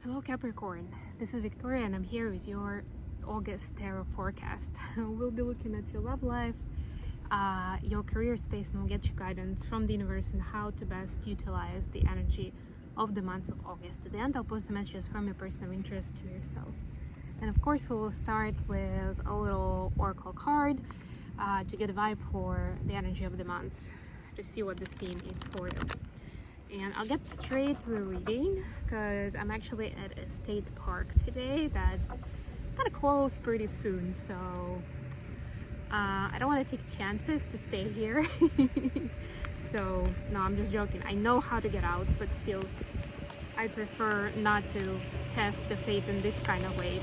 Hello Capricorn, this is Victoria and I'm here with your August tarot forecast. We'll be looking at your love life, your career space, and we'll get you guidance from the universe on how to best utilize the energy of the month of August. At the end I'll post the messages from your person of interest to yourself. And of course we will start with a little oracle card to get a vibe for the energy of the month, to see what the theme is for you. And I'll get straight to the reading because I'm actually at a state park today that's gonna close pretty soon, so I don't want to take chances to stay here. So no, I'm just joking. I know how to get out, but still I prefer not to test the fate in this kind of way.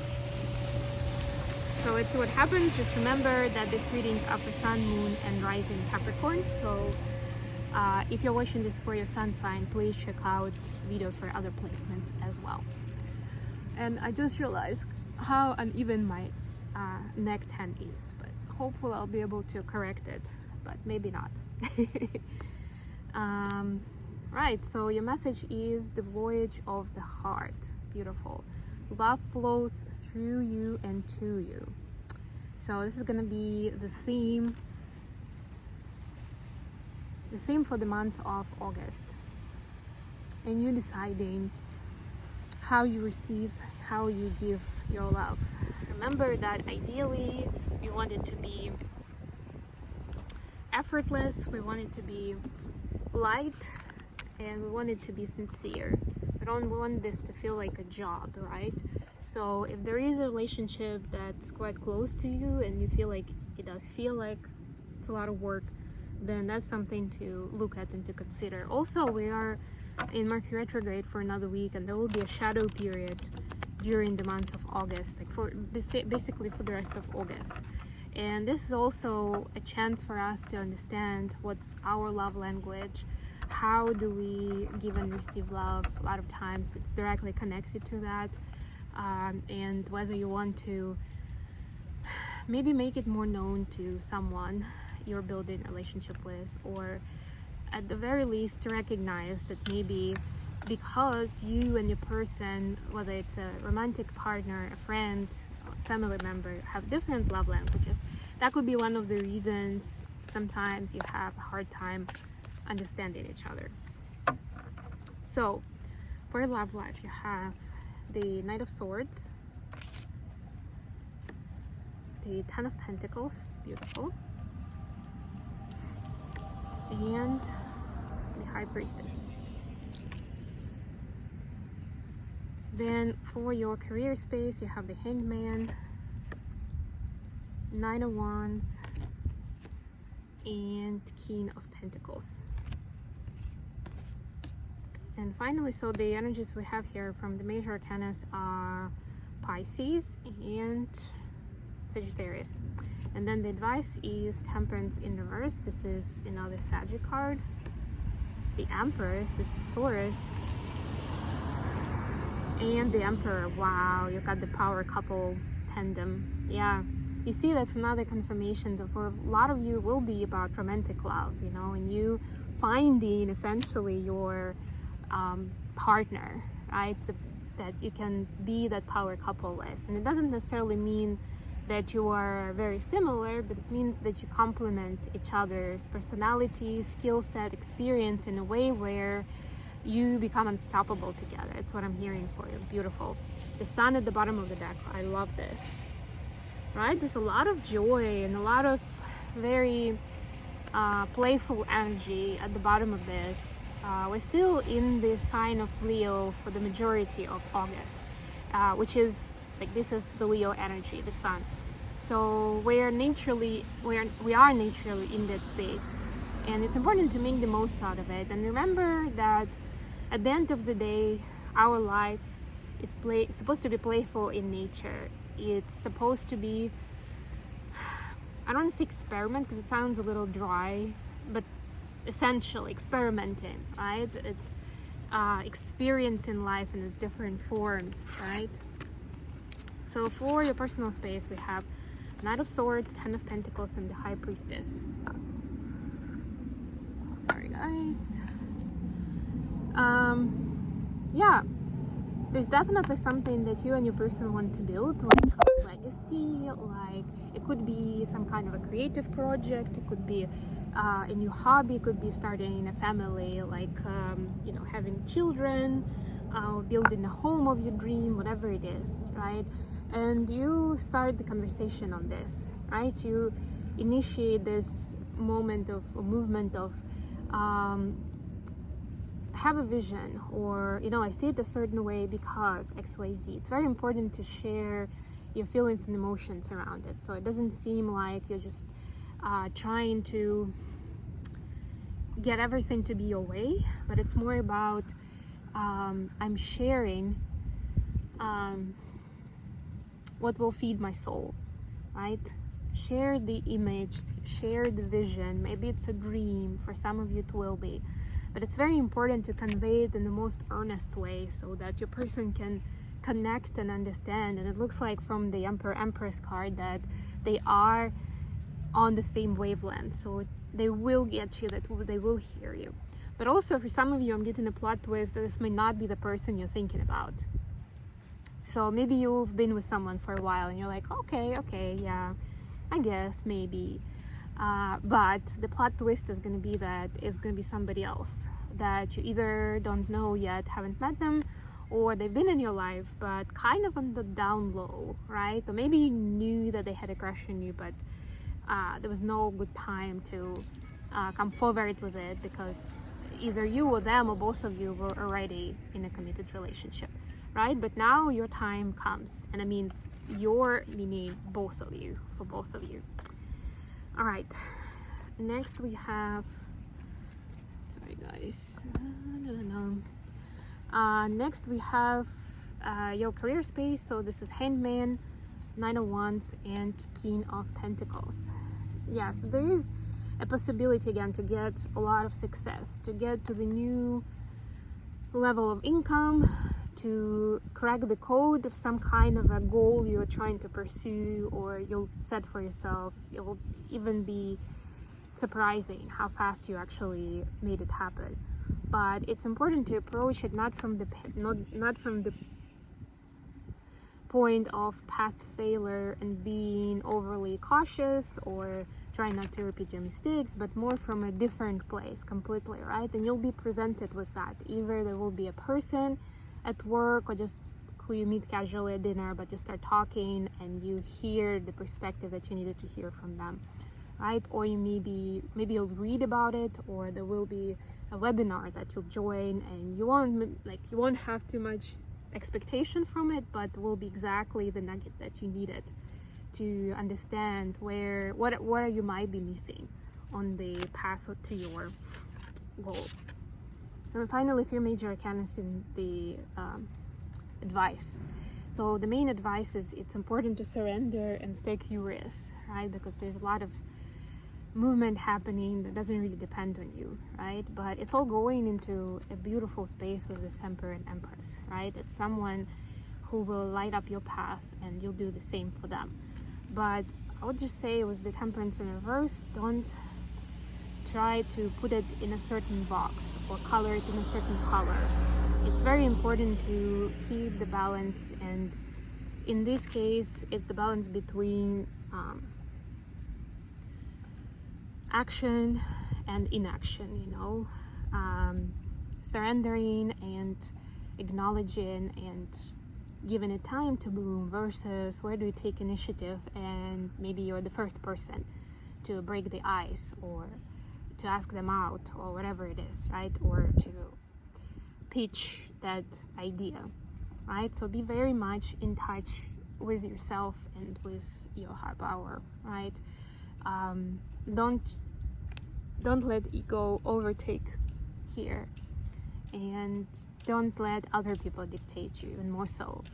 So let's see what happens. Just remember that this readings are for Sun, Moon and Rising Capricorn. So if you're watching this for your sun sign, please check out videos for other placements as well. And I just realized how uneven my neck tan is, but hopefully I'll be able to correct it, but maybe not. Right, so your message is the voyage of the heart. Beautiful. Love flows through you and to you. So this is going to be the theme for the month of August, and you deciding how you receive, how you give your love. Remember that ideally we want it to be effortless, we want it to be light, and we want it to be sincere. We don't want this to feel like a job, right? So if there is a relationship that's quite close to you and you feel like it does feel like it's a lot of work, then that's something to look at and to consider. Also, we are in Mercury retrograde for another week, and there will be a shadow period during the month of August, like for basically for the rest of August. And this is also a chance for us to understand what's our love language, how do we give and receive love. A lot of times it's directly connected to that, and whether you want to maybe make it more known to someone you're building a relationship with, or at the very least to recognize that maybe because you and your person, whether it's a romantic partner, a friend, a family member, have different love languages, that could be one of the reasons sometimes you have a hard time understanding each other. So for love life, you have the Knight of Swords, the Ten of Pentacles, beautiful, and the High Priestess. Then for your career space, you have the Hangman, Nine of Wands, and King of Pentacles. And finally, so the energies we have here from the major arcana are Pisces and Sagittarius. And then the advice is Temperance in reverse. This is another Sagittarius card. The Empress, this is Taurus. And the Emperor. Wow, you got the power couple tandem. Yeah, you see, that's another confirmation that for a lot of you will be about romantic love, you know, and you finding essentially your partner, right, that you can be that power couple with. And it doesn't necessarily mean that you are very similar, but it means that you complement each other's personality, skill set, experience in a way where you become unstoppable together. It's what I'm hearing for you. Beautiful. The Sun at the bottom of the deck. I love this. Right? There's a lot of joy and a lot of very playful energy at the bottom of this. We're still in the sign of Leo for the majority of August, which is like, this is the Leo energy, the Sun. So we are naturally in that space, and it's important to make the most out of it. And remember that at the end of the day, our life is supposed to be playful in nature. It's supposed to be, I don't want to say experiment because it sounds a little dry, but essentially experimenting, right? It's experiencing life in its different forms, right? So for your personal space, we have Knight of Swords, Ten of Pentacles, and the High Priestess. Sorry guys. Yeah, there's definitely something that you and your person want to build, like a legacy, like it could be some kind of a creative project, it could be a new hobby, it could be starting a family, like you know, having children, building a home of your dream, whatever it is, right? And you start the conversation on this, right? You initiate this moment of a movement of have a vision, or you know, I see it a certain way because XYZ. It's very important to share your feelings and emotions around it, so it doesn't seem like you're just trying to get everything to be your way, but it's more about I'm sharing what will feed my soul, right? Share the image, share the vision. Maybe it's a dream, for some of you it will be, but it's very important to convey it in the most earnest way so that your person can connect and understand. And it looks like from the Emperor-Empress card that they are on the same wavelength, so they will get you, that they will hear you. But also for some of you, I'm getting a plot twist that this may not be the person you're thinking about. So maybe you've been with someone for a while and you're like, okay, yeah, I guess, maybe. But the plot twist is going to be that it's going to be somebody else that you either don't know yet, haven't met them, or they've been in your life, but kind of on the down low, right? Or maybe you knew that they had a crush on you, but there was no good time to come forward with it because either you or them or both of you were already in a committed relationship, right? But now your time comes, and I mean your, meaning both of you, for both of you. All right, next we have, sorry guys, next we have your career space. So this is Hangman, Nine of Wands, and King of Pentacles. Yes, there is a possibility again to get a lot of success, to get to the new level of income, to crack the code of some kind of a goal you're trying to pursue or you'll set for yourself. It will even be surprising how fast you actually made it happen. But it's important to approach it not from the point of past failure and being overly cautious or trying not to repeat your mistakes, but more from a different place completely, right? And you'll be presented with that. Either there will be a person at work or just who you meet casually at dinner, but you start talking and you hear the perspective that you needed to hear from them, right? Or you maybe you'll read about it, or there will be a webinar that you'll join, and you won't have too much expectation from it, but it will be exactly the nugget that you needed to understand what you might be missing on the path to your goal. And finally, 3 major arcanas in the advice. So the main advice is it's important to surrender and stay curious, right? Because there's a lot of movement happening that doesn't really depend on you, right? But it's all going into a beautiful space with this Emperor and Empress, right? It's someone who will light up your path and you'll do the same for them. But I would just say with the Temperance in reverse, don't try to put it in a certain box or color it in a certain color. It's very important to keep the balance, and in this case it's the balance between action and inaction, you know, surrendering and acknowledging and giving it time to bloom versus where do you take initiative and maybe you're the first person to break the ice or to ask them out or whatever it is, right? Or to pitch that idea, right? So be very much in touch with yourself and with your higher power, right? Don't let ego overtake here, and don't let other people dictate you, even more so,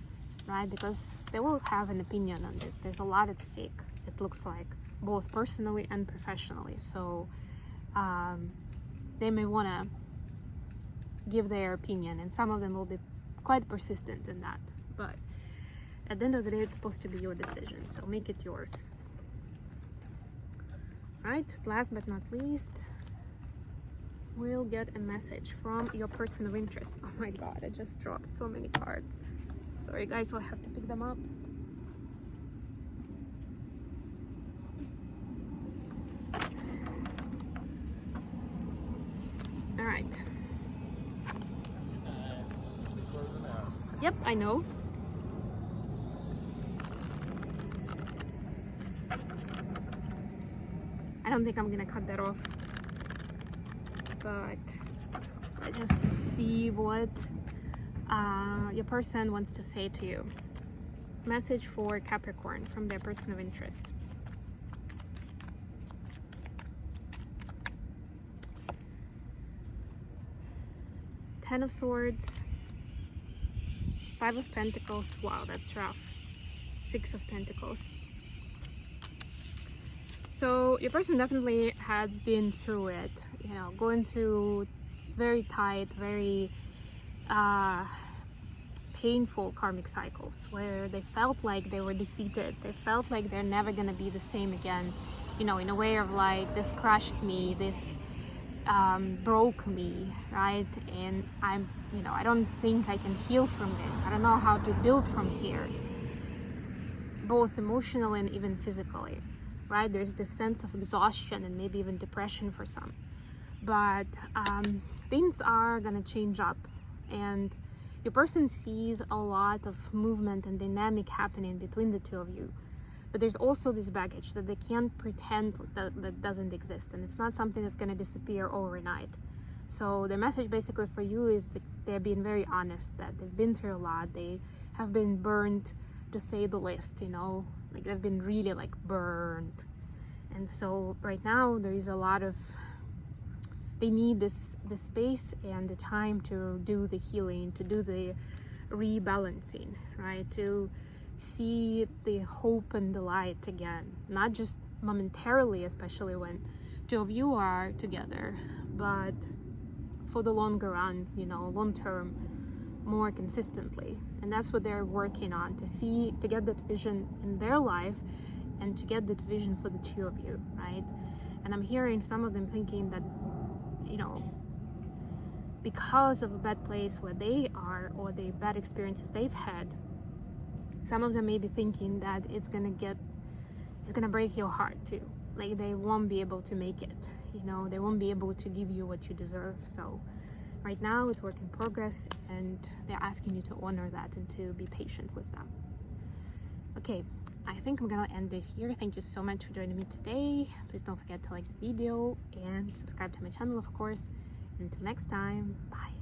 right? Because they will have an opinion on this. There's a lot at stake, it looks like, both personally and professionally. So they may want to give their opinion, and some of them will be quite persistent in that. But at the end of the day, it's supposed to be your decision, so make it yours. Right, last but not least, will get a message from your person of interest. Oh my god, I just dropped so many cards. Sorry guys, I'll have to pick them up. All right. Yep, I know. I don't think I'm gonna cut that off, but let's just see what your person wants to say to you. Message for Capricorn from their person of interest. Ten of Swords, Five of Pentacles. Wow, that's rough. Six of Pentacles. So your person definitely had been through it, you know, going through very tight, very painful karmic cycles where they felt like they were defeated. They felt like they're never gonna be the same again, you know, in a way of like, this crushed me, this broke me, right? And I'm, you know, I don't think I can heal from this. I don't know how to build from here, both emotionally and even physically, right? There's this sense of exhaustion and maybe even depression for some. But things are gonna change up, and your person sees a lot of movement and dynamic happening between the two of you. But there's also this baggage that they can't pretend that doesn't exist, and it's not something that's going to disappear overnight. So the message basically for you is that they're being very honest, that they've been through a lot, they have been burned, to say the least, you know, like they've been really like burned. And so right now there is a lot of, they need this space and the time to do the healing, to do the rebalancing, right? To see the hope and the light again, not just momentarily, especially when two of you are together, but for the longer run, you know, long term, more consistently. And that's what they're working on, to get that vision in their life and to get that vision for the two of you, right? And I'm hearing some of them thinking that, you know, because of a bad place where they are or the bad experiences they've had, some of them may be thinking that it's gonna break your heart too. Like they won't be able to make it, you know, they won't be able to give you what you deserve. So right now it's work in progress, and they're asking you to honor that and to be patient with them. Okay, I think I'm gonna end it here. Thank you so much for joining me today. Please don't forget to like the video and subscribe to my channel, of course. Until next time, bye.